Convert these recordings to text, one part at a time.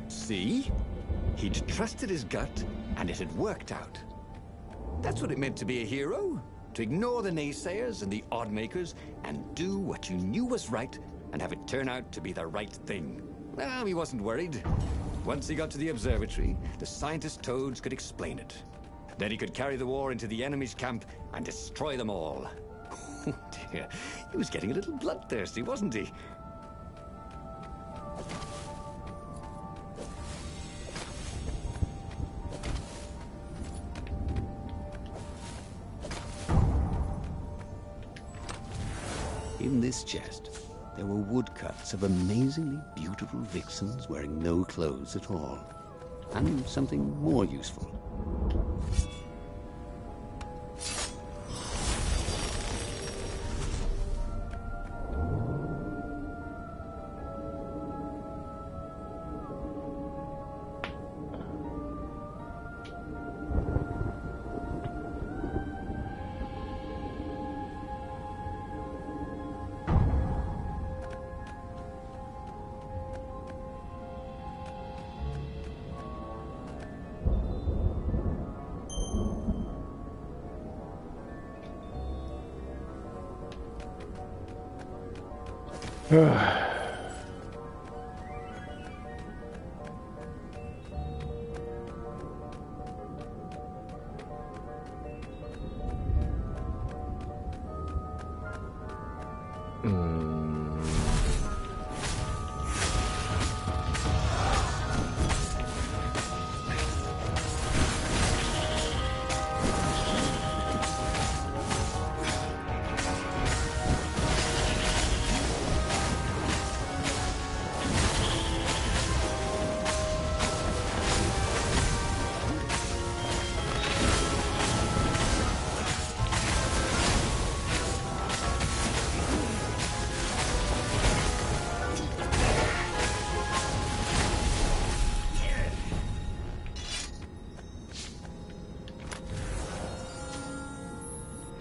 See? He'd trusted his gut, and it had worked out. That's what it meant to be a hero. To ignore the naysayers and the odd-makers, and do what you knew was right, and have it turn out to be the right thing. Well, he wasn't worried. Once he got to the observatory, the scientist toads could explain it. Then he could carry the war into the enemy's camp and destroy them all. Oh dear, he was getting a little bloodthirsty, wasn't he? In this chest, there were woodcuts of amazingly beautiful vixens wearing no clothes at all. And something more useful.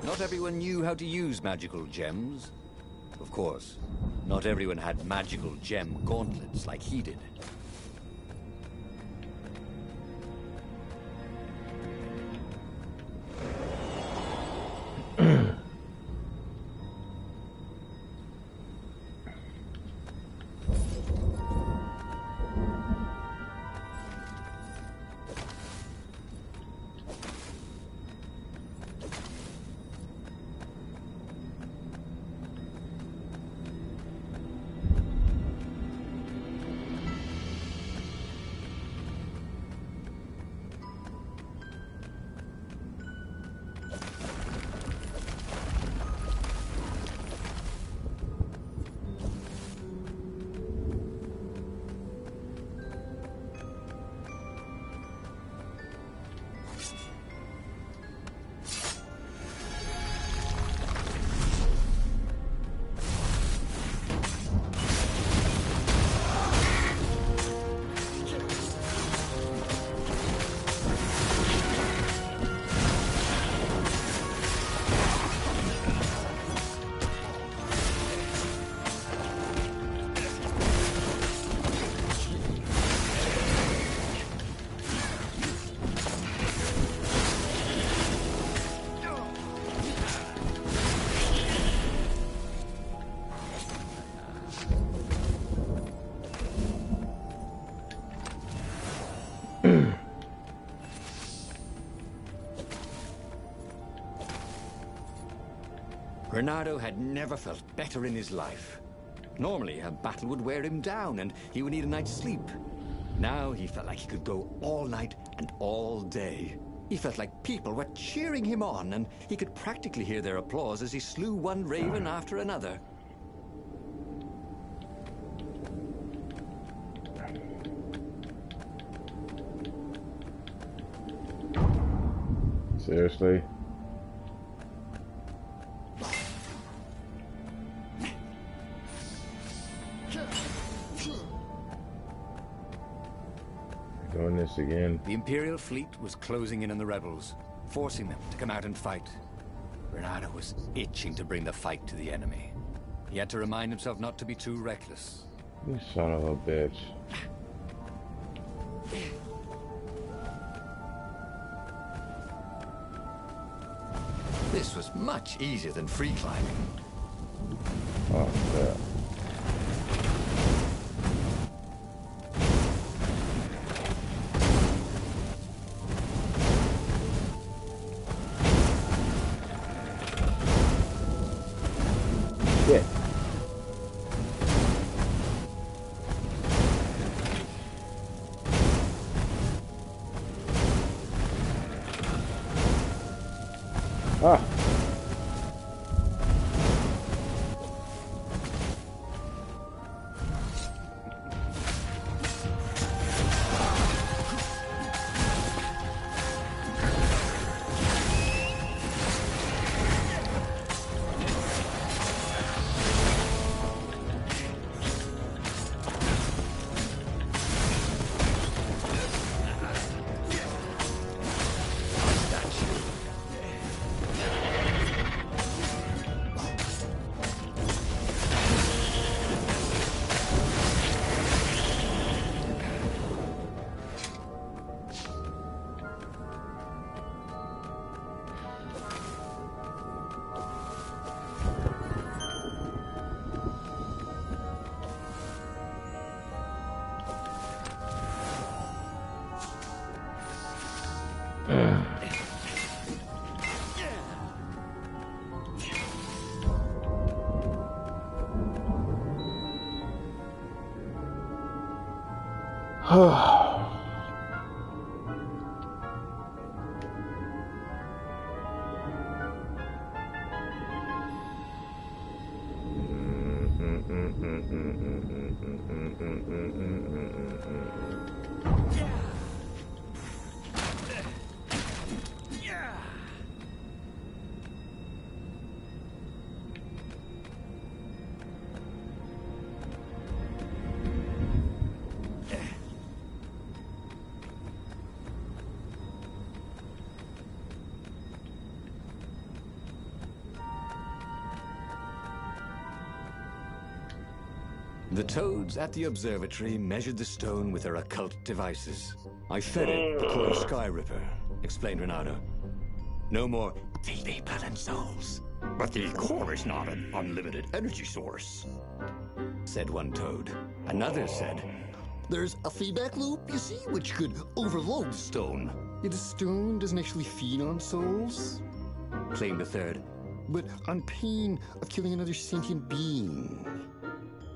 Not everyone knew how to use magical gems. Of course, not everyone had magical gem gauntlets like he did. Bernardo had never felt better in his life. Normally, a battle would wear him down and he would need a night's sleep. Now he felt like he could go all night and all day. He felt like people were cheering him on, and he could practically hear their applause as he slew one raven after another. Seriously? Doing this again. The Imperial fleet was closing in on the rebels, forcing them to come out and fight. Bernardo was itching to bring the fight to the enemy. He had to remind himself not to be too reckless. You son of a bitch. This was much easier than free climbing. Oh, yeah. Shit. Ah. The toads at the observatory measured the stone with their occult devices. I fed it the core Sky Ripper, explained Renato. No more feed blood and souls. But the core is not an unlimited energy source, said one toad. Another said, there's a feedback loop, you see, which could overload the stone. The stone doesn't actually feed on souls, claimed a third, but on pain of killing another sentient being.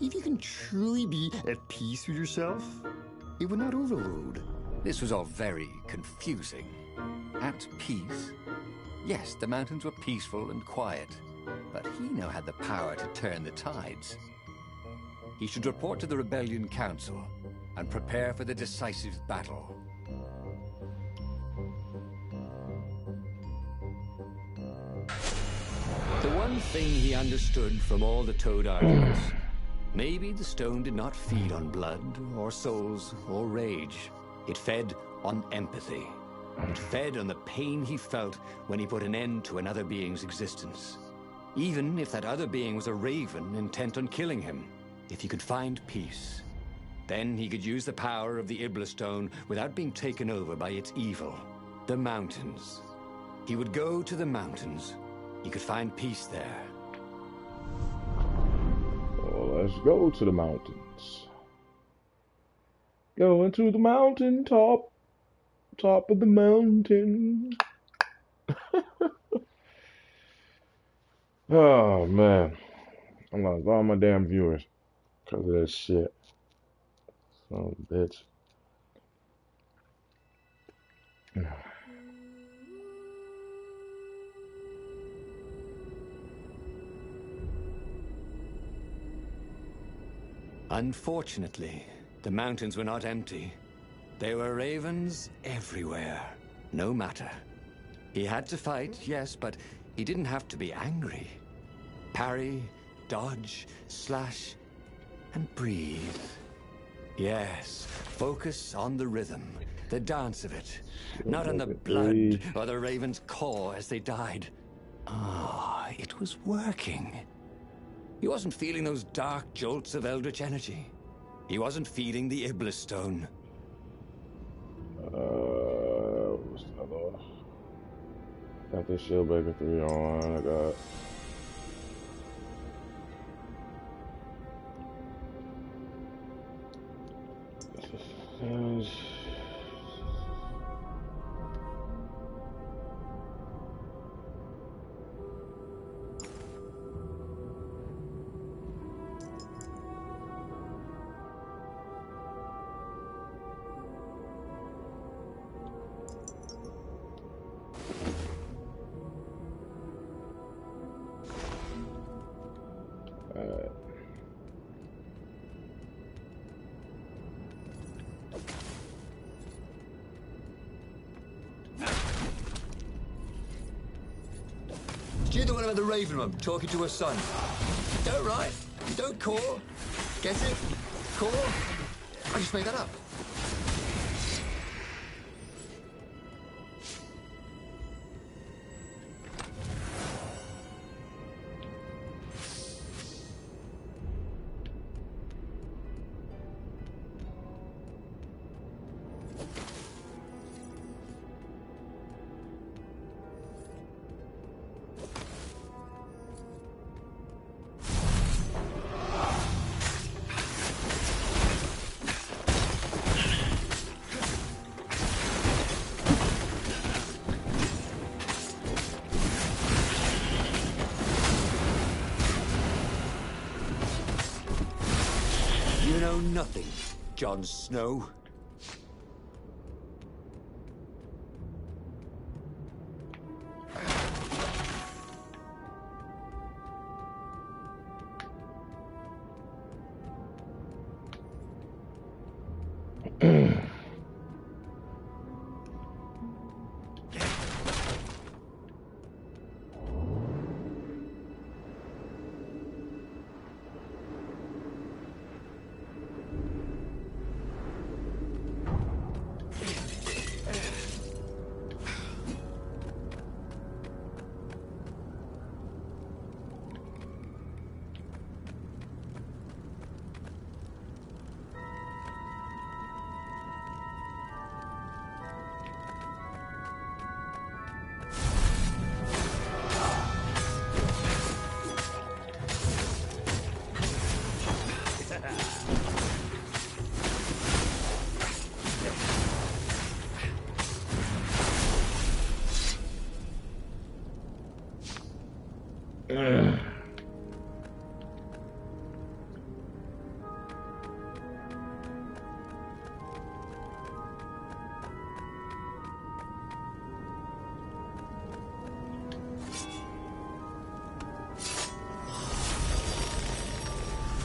If you can truly be at peace with yourself, it would not overload. This was all very confusing. At peace? Yes, the mountains were peaceful and quiet, but he now had the power to turn the tides. He should report to the Rebellion Council and prepare for the decisive battle. The one thing he understood from all the Toad arguments, maybe the stone did not feed on blood or souls or rage. It fed on empathy. It fed on the pain he felt when he put an end to another being's existence. Even if that other being was a raven intent on killing him. If he could find peace, then he could use the power of the Ibla Stone without being taken over by its evil. The mountains. He would go to the mountains. He could find peace there. Well, let's go to the mountains. Going to the mountain top. Top of the mountain. Oh man, I lost all my damn viewers because of that shit. Son of a bitch. Unfortunately, the mountains were not empty. There were ravens everywhere. No matter. He had to fight, yes, but he didn't have to be angry. Parry, dodge, slash, and breathe. Yes, focus on the rhythm, the dance of it, not on the blood or the raven's core as they died. Ah, it was working. He wasn't feeling those dark jolts of eldritch energy. He wasn't feeding the Iblis stone. What's the other one? Got this Shieldbreaker 3 on. I got. You're the one about the Raven Room talking to her son. Don't write. Don't call. Get it? Call? I just made that up. You know nothing, Jon Snow.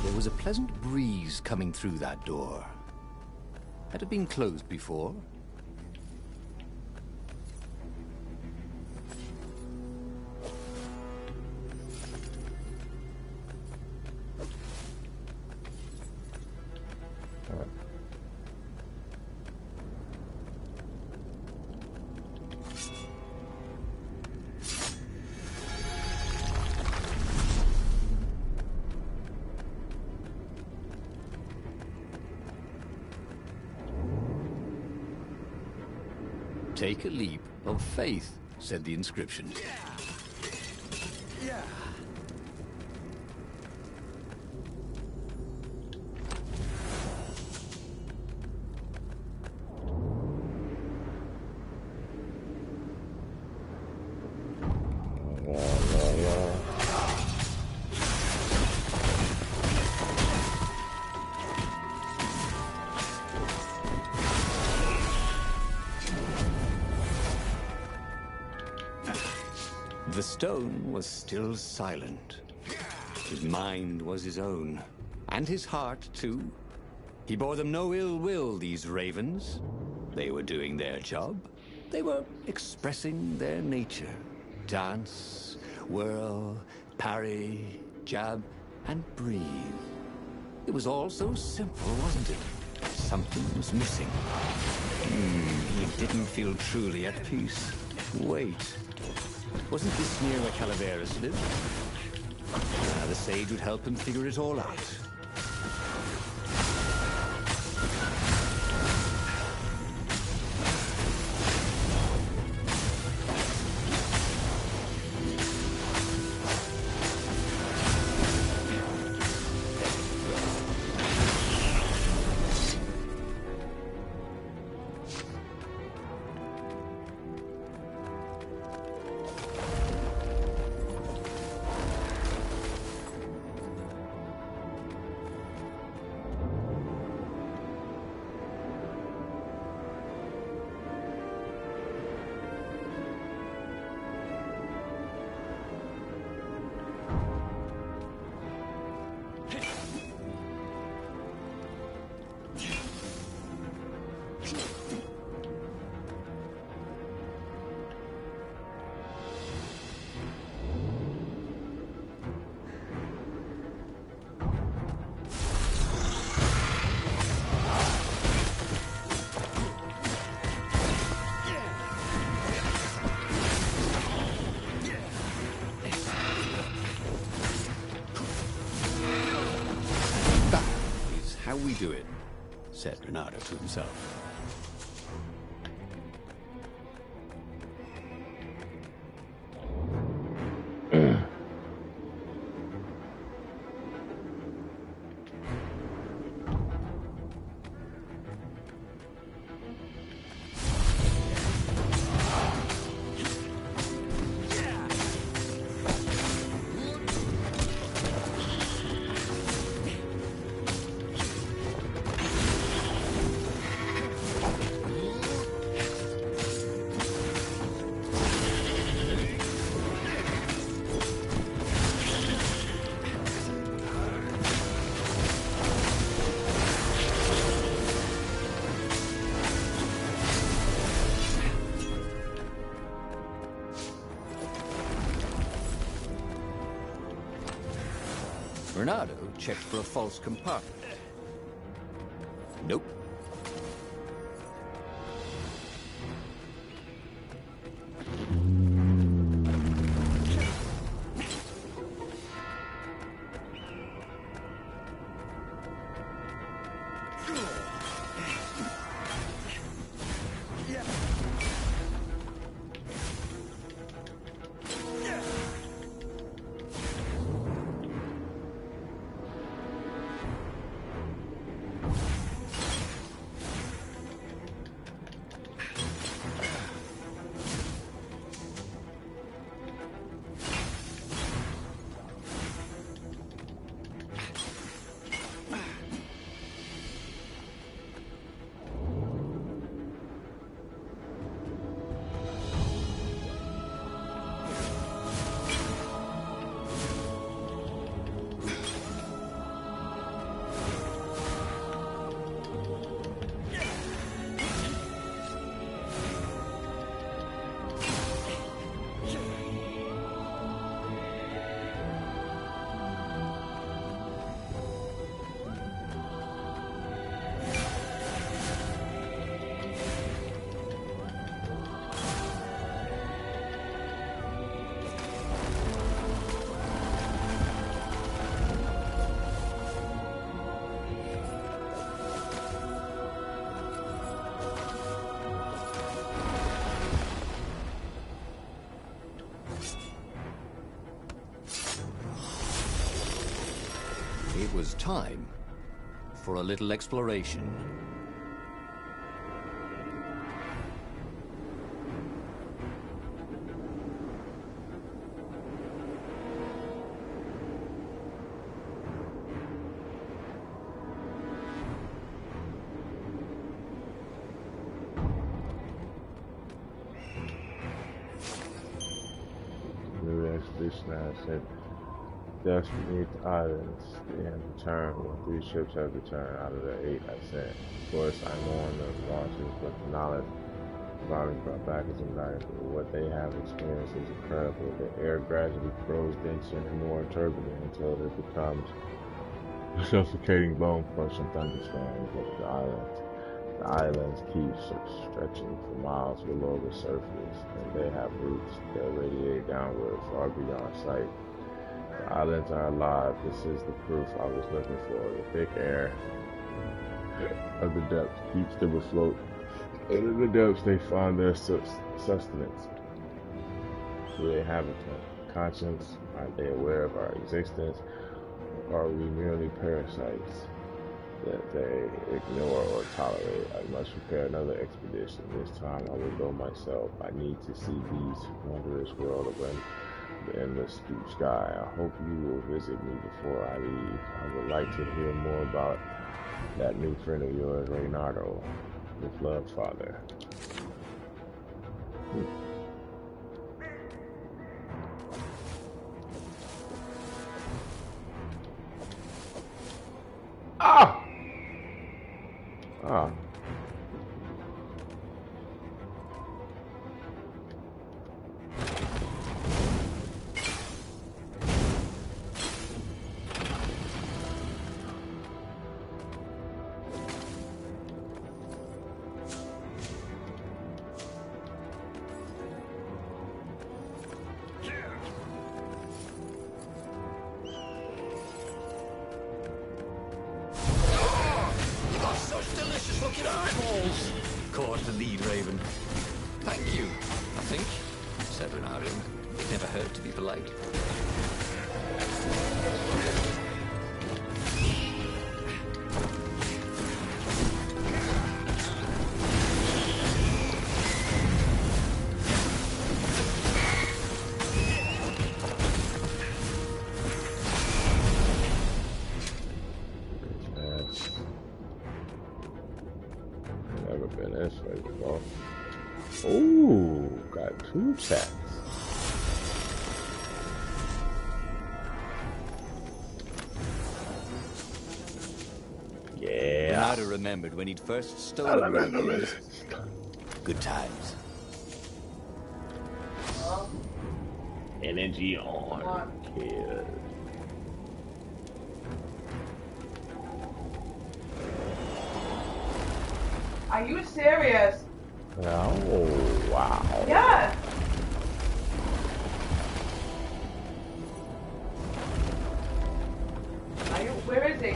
There was a pleasant breeze coming through that door. Had it been closed before? Take a leap of faith, said the inscription. Yeah. The stone was still silent. His mind was his own, and his heart, too. He bore them no ill will, these ravens. They were doing their job. They were expressing their nature. Dance, whirl, parry, jab, and breathe. It was all so simple, wasn't it? Something was missing. He didn't feel truly at peace. Wait. Wasn't this near where Calaveras lived? The sage would help him figure it all out. How we do it, said Renato to himself. Renato checked for a false compartment. Nope. It was time for a little exploration. expedition has sent dust beneath the islands. They have returned, well, 3 ships have returned out of the 8 I sent. Of course, I mourn the losses, but the knowledge Bobby brought back is invaluable. What they have experienced is incredible. The air gradually grows denser and more turbulent until it becomes a suffocating bone crushing thunderstorms of the islands. The islands keep stretching for miles below the surface, and they have roots that radiate downward far beyond sight. The islands are alive. This is the proof I was looking for. The thick air of the depths keeps them afloat. And in the depths they find their sustenance. Do they have a conscience? Are they aware of our existence? Or are we merely parasites that they ignore or tolerate? I must prepare another expedition. This time I will go myself. I need to see these wondrous world of the endless sky. I hope you will visit me before I leave. I would like to hear more about that new friend of yours, Reynardo. With love, Father. Ah! Ah. Caught the lead, Raven. Thank you, I think, said Reynardo. It never hurt to be polite. Ooh, got 2 chats. Yeah. Reynardo remembered when he'd first stolen one of these. Good times. Energy on. Kill. Are you serious? Oh, wow. Yes. Where is he?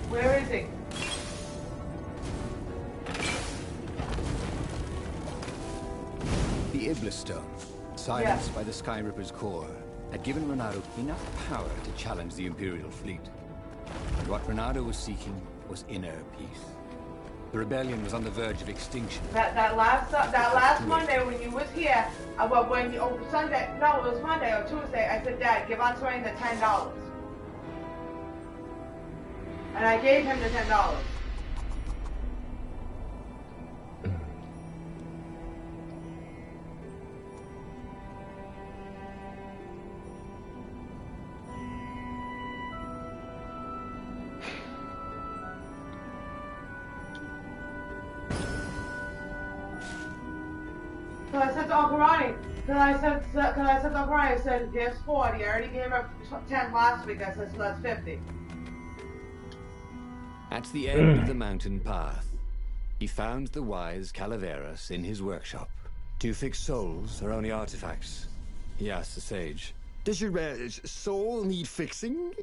Where is he? The Iblis Stone, silenced by the Sky Ripper's core, had given Reynardo enough power to challenge the Imperial fleet. But what Reynardo was seeking was inner peace. The rebellion was on the verge of extinction. That last Monday when you was here, Sunday, no, it was Monday or Tuesday. I said, Dad, give Antoine the $10, and I gave him the $10. So I said to Uncle Ronnie, I said to Uncle Ronnie, I said, there's 40. I already gave her 10 last week. I said, so that's 50. At the end of the mountain path, he found the wise Calaveras in his workshop. Do you fix souls or only artifacts? He asked the sage. Does your soul need fixing?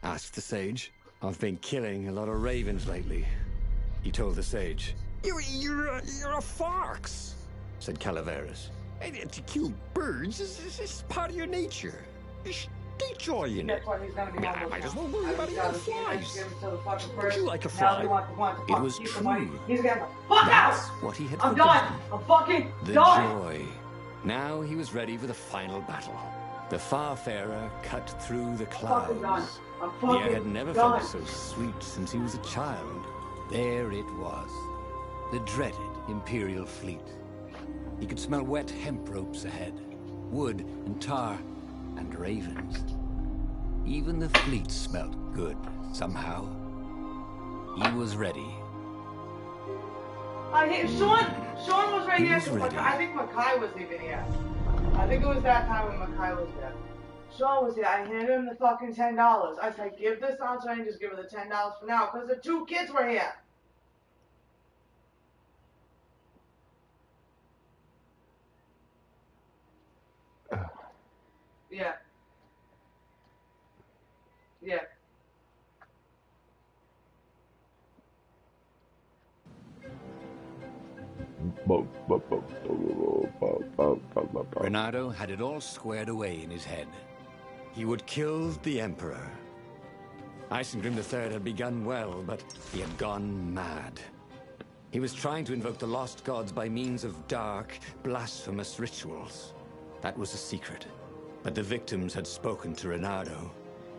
Asked the sage. I've been killing a lot of ravens lately, he told the sage. You're a fox, said Calaveras. To kill birds is part of your nature. There's joy in it. I might as well worry about eating flies. Would you like a fly? It was true. He's gonna fuck out. What he had I'm forgotten. done. I'm fucking The done. joy. Now he was ready for the final battle. The Farfarer cut through the clouds. I'm The fucking air had never done. felt so sweet since he was a child. There it was. The dreaded Imperial fleet. He could smell wet hemp ropes ahead, wood and tar, and ravens. Even the fleet smelt good, somehow. He was ready. Sean was right He here. was ready. I think Mackay was even here. I think it was that time when Mackay was there. Sean was here. I handed him the fucking $10. I said, give this out and just give her the $10 for now, because the 2 kids were here. Yeah. Yeah. Renato had it all squared away in his head. He would kill the Emperor. Isengrim III had begun well, but he had gone mad. He was trying to invoke the lost gods by means of dark, blasphemous rituals. That was a secret. But the victims had spoken to Renato.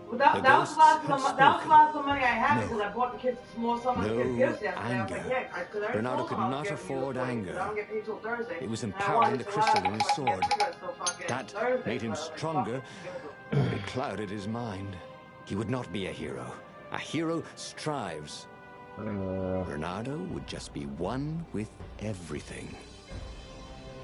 Well, that was the last money I had because I bought the kids more summer kids gifts yesterday. Anger. I was like, yeah, Renato could not afford anger. I don't get paid till Thursday. It was empowering the crystal in his sword. That Thursday, made him stronger, but it clouded his mind. He would not be a hero. A hero strives. Renato would just be one with everything.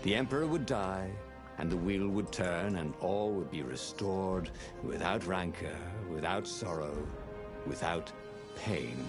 The Emperor would die, and the wheel would turn, and all would be restored without rancor, without sorrow, without pain.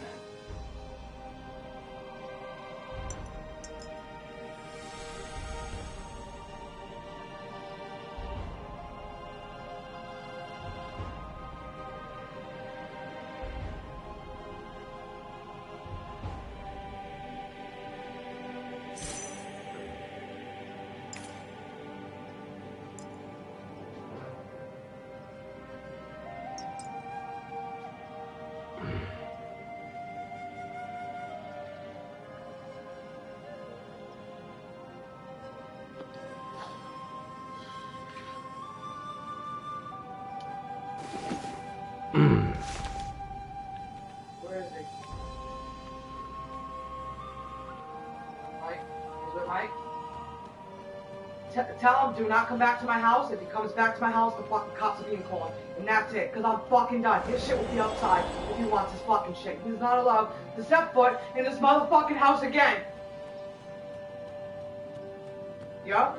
Where is he? Mike? Is it Mike? Tell him, do not come back to my house. If he comes back to my house, the fucking cops are being called. And that's it, because I'm fucking done. His shit will be outside if he wants his fucking shit. He's not allowed to step foot in this motherfucking house again. Yup.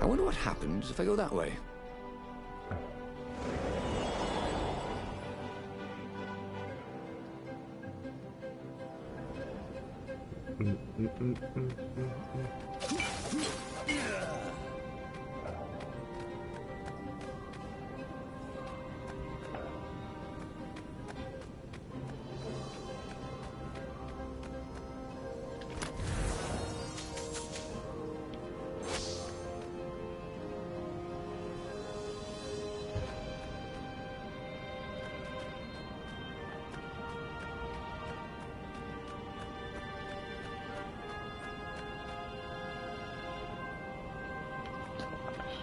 I wonder what happens if I go that way.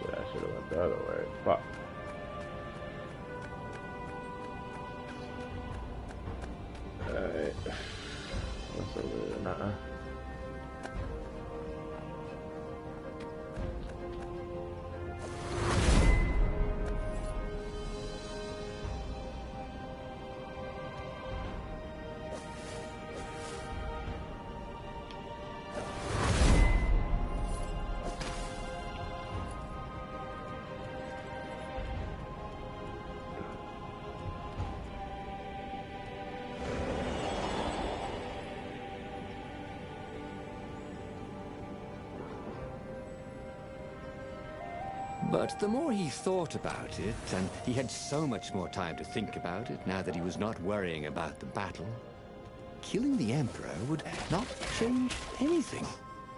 I should have went the other way. Fuck. Alright. What's over there? Nuh-uh. But the more he thought about it, and he had so much more time to think about it now that he was not worrying about the battle, killing the Emperor would not change anything.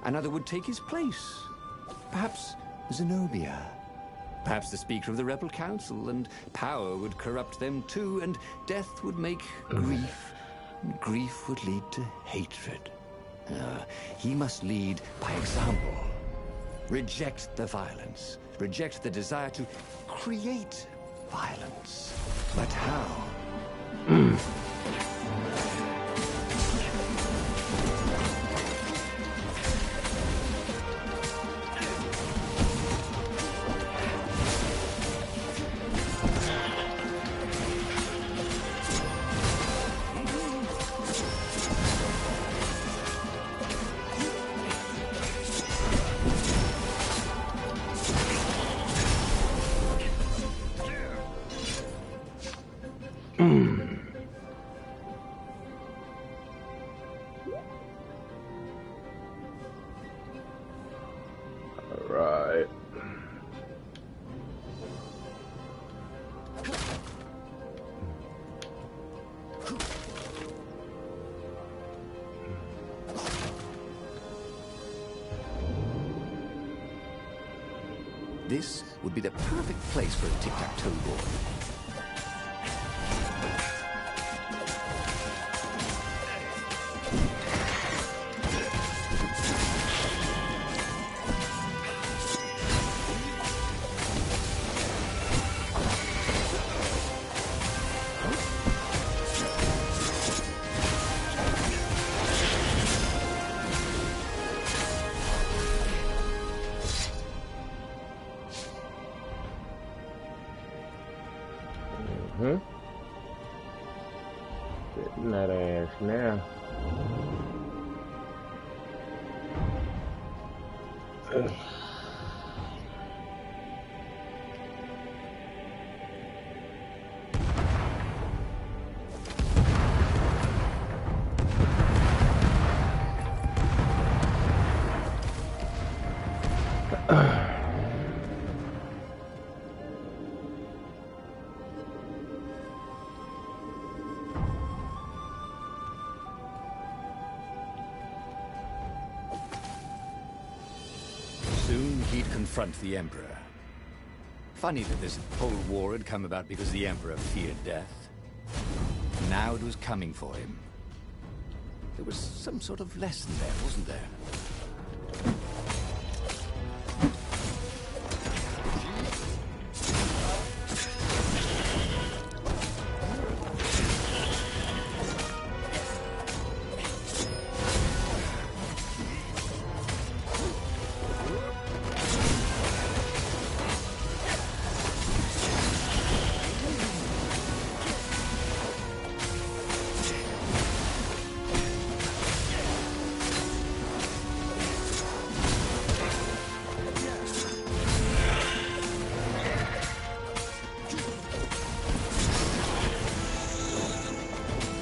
Another would take his place. Perhaps Zenobia. Perhaps the Speaker of the Rebel Council, and power would corrupt them too, and death would make grief, and grief would lead to hatred. He must lead by example. Reject the violence. Reject the desire to create violence. But how? Right. This would be the perfect place for a tic-tac-toe board. Getting that ass now. Ugh. Soon he'd confront the Emperor. Funny that this whole war had come about because the Emperor feared death. Now it was coming for him. There was some sort of lesson there, wasn't there?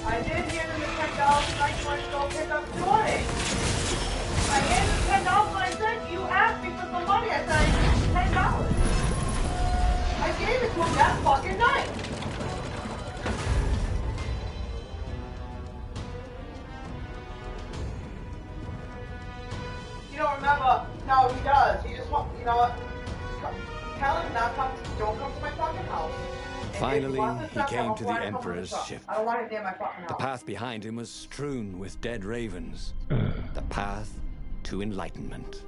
I did hand him the $10 and I went to go pick up Jordan. I handed him $10 and I said, you asked me for some money. I said, I need $10. I gave it to him that fucking night. You don't remember? No, he does. He just wants, you know what? Tell him not come, don't come to my fucking house. Finally, he came to the Emperor's ship. I don't want it near my fucking house. The path behind him was strewn with dead ravens. The path to enlightenment.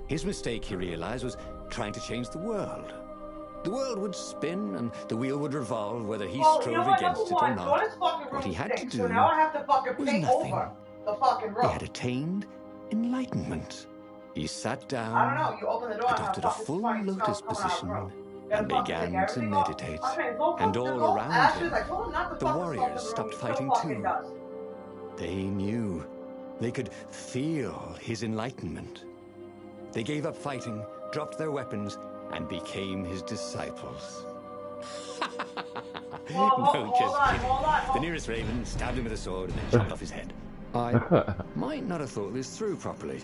His mistake, he realized, was trying to change the world. The world would spin and the wheel would revolve whether he strove against it or not. What he had to do so now I have to fucking was paint nothing. over the fucking He road. had attained enlightenment. He sat down, I don't know. You open the door adopted a and full fucking lotus smells coming out of the position, room. and began to meditate. And all around him, the warriors stopped fighting too. They knew. They could feel his enlightenment. They gave up fighting, dropped their weapons, and became his disciples. No, just kidding. The nearest raven stabbed him with a sword and then chopped off his head. I might not have thought this through properly.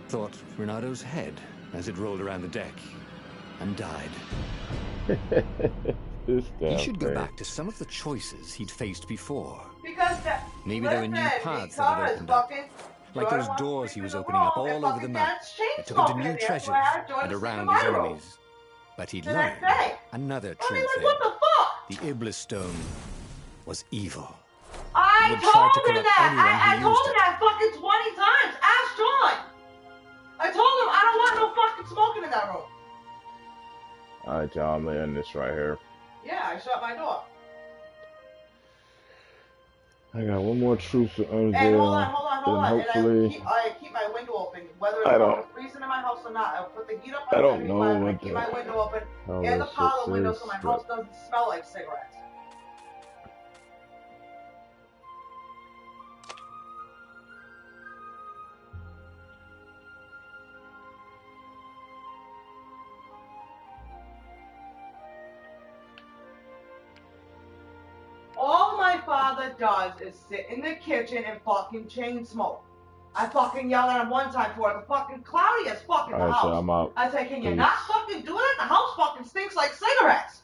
Thought Renado's head as it rolled around the deck and died. He should go back to some of the choices he'd faced before. Maybe there were new paths that had opened up. Like those doors he was opening up all over the map that took him to new treasures and around his enemies. But he'd learned another true thing. The Iblis Stone was evil. I told him that! I told him that fucking 20 times! Ask John! I told him I don't want no fucking smoking in that room. Alright, y'all, I'm gonna end this right here. Yeah, I shut my door. I got one more truth to And unveil. hold on. And hopefully, And I keep my window open. Whether it's I don't- fucking freezing in my house or not, I'll put the heat up I on don't know 75 and I what keep the my window open hell and the this parlor shit window is, so my but- house doesn't smell like cigarettes. All my father does is sit in the kitchen and fucking chain smoke. I fucking yelled at him one time for it. The fucking cloudy as fucking the Alright, house. so I'm out. I said, can you Peace. not fucking do it? The house fucking stinks like cigarettes.